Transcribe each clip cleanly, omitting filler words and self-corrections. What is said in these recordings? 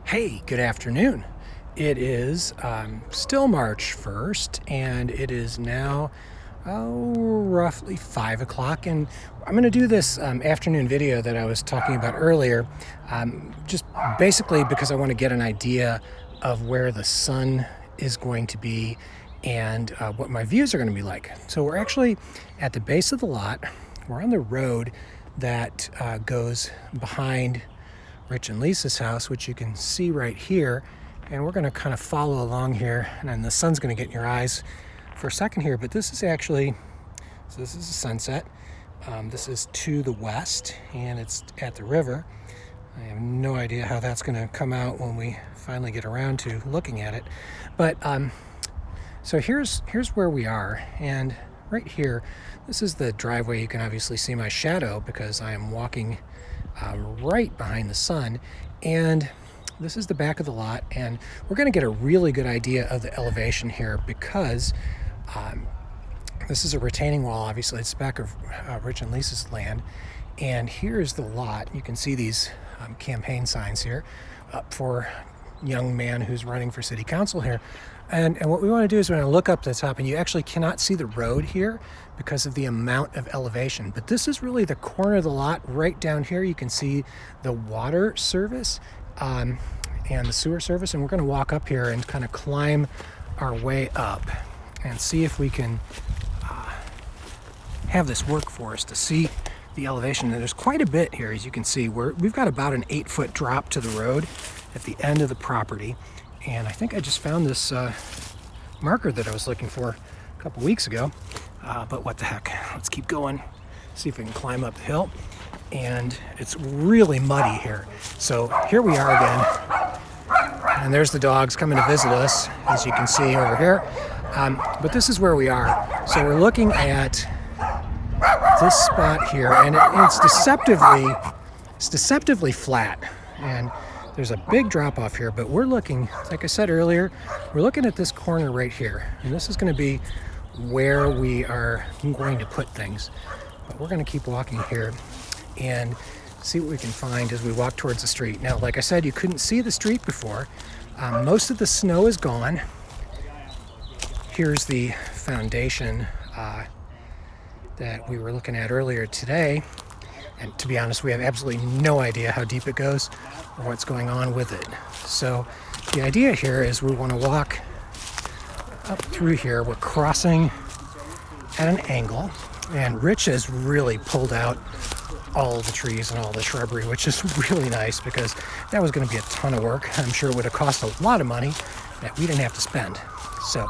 Hey, good afternoon. It is still March 1st, and it is now roughly 5 o'clock. And I'm going to do this afternoon video that I was talking about earlier, just basically because I want to get an idea of where the sun is going to be and what my views are going to be like. So we're actually at the base of the lot. We're on the road that goes behind Rich and Lisa's house, which you can see right here, and we're going to kind of follow along here, and then the sun's going to get in your eyes for a second here. But this is actually, so this is a sunset. This is to the west, and it's at the river. I have no idea how that's going to come out when we finally get around to looking at it. But so here's where we are, and right here, this is the driveway. You can obviously see my shadow because I am walking right behind the sun, and this is the back of the lot, and we're going to get a really good idea of the elevation here because this is a retaining wall. Obviously it's the back of Rich and Lisa's land, and here's the lot. You can see these campaign signs here up for young man who's running for city council here. And what we want to do is we're going to look up the top, and you actually cannot see the road here because of the amount of elevation. But this is really the corner of the lot. Right down here you can see the water service and the sewer service, and we're going to walk up here and kind of climb our way up and see if we can have this work for us to see the elevation. And there's quite a bit here, as you can see. We've got about an 8-foot drop to the road at the end of the property. And I think I just found this marker that I was looking for a couple weeks ago. But what the heck, let's keep going, see if we can climb up the hill. And it's really muddy here. So here we are again. And there's the dogs coming to visit us, as you can see over here. But this is where we are. So we're looking at this spot here, and it's deceptively flat. And there's a big drop off here, but we're looking, like I said earlier, we're looking at this corner right here. And this is going to be where we are going to put things. But we're going to keep walking here and see what we can find as we walk towards the street. Now, like I said, you couldn't see the street before. Most of the snow is gone. Here's the foundation that we were looking at earlier today. And to be honest, we have absolutely no idea how deep it goes or what's going on with it. So the idea here is we want to walk up through here. We're crossing at an angle, and Rich has really pulled out all the trees and all the shrubbery, which is really nice because that was going to be a ton of work. I'm sure it would have cost a lot of money that we didn't have to spend. So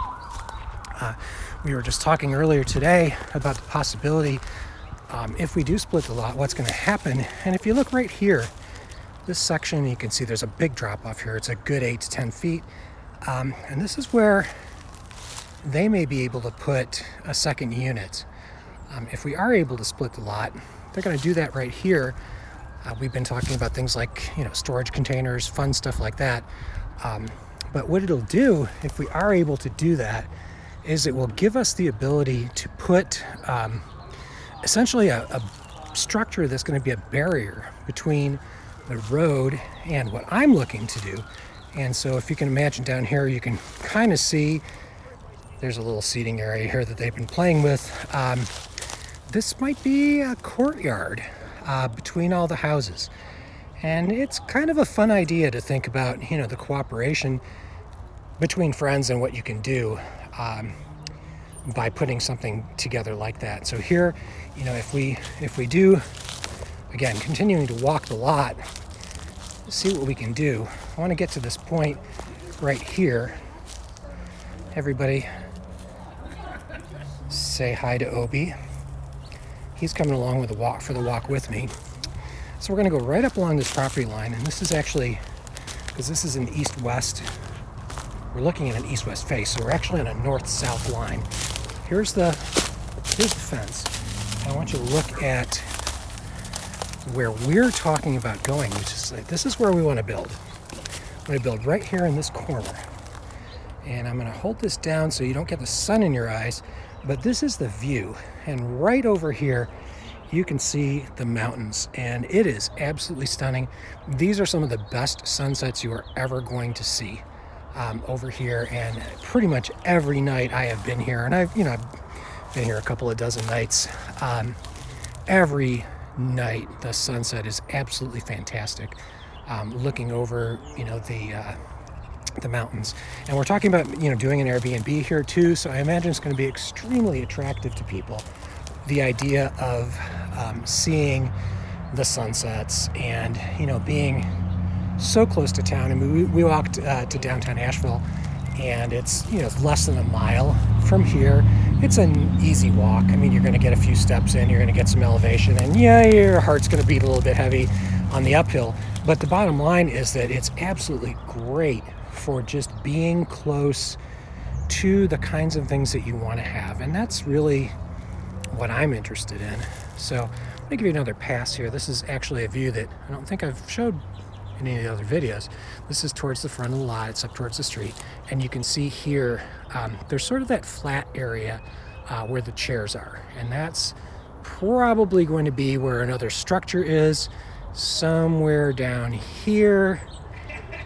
we were just talking earlier today about the possibility if we do split the lot, what's going to happen. And if you look right here, this section, you can see there's a big drop off here. It's a good 8 to 10 feet. And this is where they may be able to put a second unit. If we are able to split the lot, they're going to do that right here. We've been talking about things like, storage containers, fun stuff like that. But what it'll do, if we are able to do that, is it will give us the ability to put essentially a structure that's going to be a barrier between the road and what I'm looking to do. And so if you can imagine down here, you can kind of see there's a little seating area here that they've been playing with. This might be a courtyard between all the houses. And it's kind of a fun idea to think about, the cooperation between friends and what you can do by putting something together like that. So here, if we do, again, continuing to walk the lot, see what we can do. I want to get to this point right here. Everybody say hi to Obi. He's coming along with for the walk with me. So we're going to go right up along this property line, and this is actually, because this is an east-west, we're looking at an east-west face, so we're actually on a north-south line. Here's the fence. I want you to look at where we're talking about going, which is this is where we want to build. I'm going to build right here in this corner. And I'm going to hold this down so you don't get the sun in your eyes, but this is the view. And right over here, you can see the mountains, and it is absolutely stunning. These are some of the best sunsets you are ever going to see over here, and pretty much every night I have been here, and I've been here a couple of dozen nights. Every night the sunset is absolutely fantastic. Looking over, the mountains, and we're talking about doing an Airbnb here too. So I imagine it's going to be extremely attractive to people. The idea of seeing the sunsets and being so close to town. I mean, we walked to downtown Asheville, and it's less than a mile from here. It's an easy walk. I mean, you're going to get a few steps in, you're going to get some elevation, and your heart's going to beat a little bit heavy on the uphill. But the bottom line is that it's absolutely great for just being close to the kinds of things that you want to have, and that's really what I'm interested in. So I'm going to give you another pass here. This is actually a view that I don't think I've showed in any of the other videos. This is towards the front of the lot. It's up towards the street, and you can see here there's sort of that flat area where the chairs are, and that's probably going to be where another structure is, somewhere down here.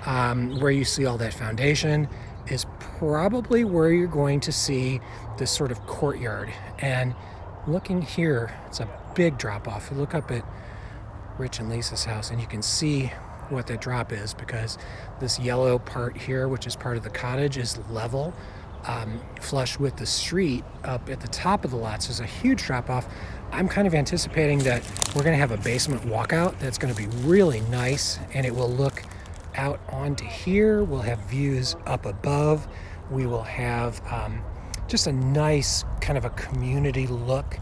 Where you see all that foundation is probably where you're going to see this sort of courtyard. And looking here, it's a big drop off. You look up at Rich and Lisa's house, and you can see what that drop is, because this yellow part here, which is part of the cottage, is level, flush with the street up at the top of the lot. So there's a huge drop off. I'm kind of anticipating that we're going to have a basement walkout that's going to be really nice, and it will look out onto here. We'll have views up above. We will have just a nice kind of a community look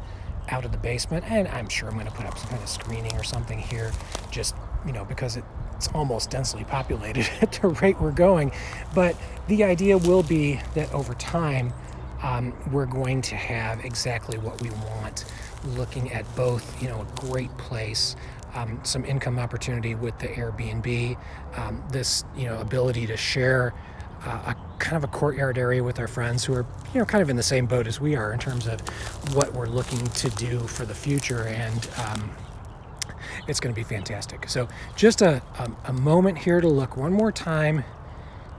out of the basement, and I'm sure I'm going to put up some kind of screening or something here, just because it's almost densely populated at the rate we're going. But the idea will be that over time we're going to have exactly what we want, looking at both a great place, some income opportunity with the Airbnb, this ability to share a kind of a courtyard area with our friends who are kind of in the same boat as we are in terms of what we're looking to do for the future, and it's going to be fantastic. So just a moment here to look one more time.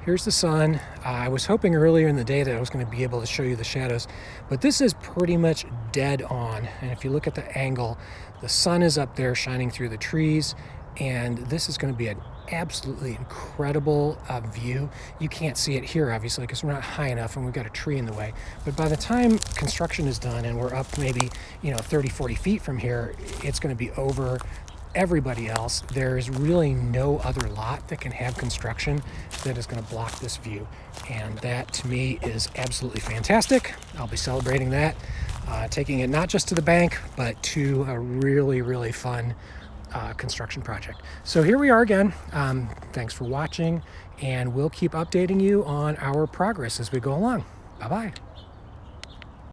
Here's the sun. I was hoping earlier in the day that I was going to be able to show you the shadows, but this is pretty much dead on. And if you look at the angle, the sun is up there shining through the trees, and this is going to be an absolutely incredible view. You can't see it here, obviously, because we're not high enough and we've got a tree in the way. But by the time construction is done and we're up maybe 30, 40 feet from here, it's going to be over everybody else. There's really no other lot that can have construction that is going to block this view, and that to me is absolutely fantastic. I'll be celebrating that, taking it not just to the bank but to a really, really fun construction project. So here we are again. Thanks for watching, and we'll keep updating you on our progress as we go along. Bye-bye.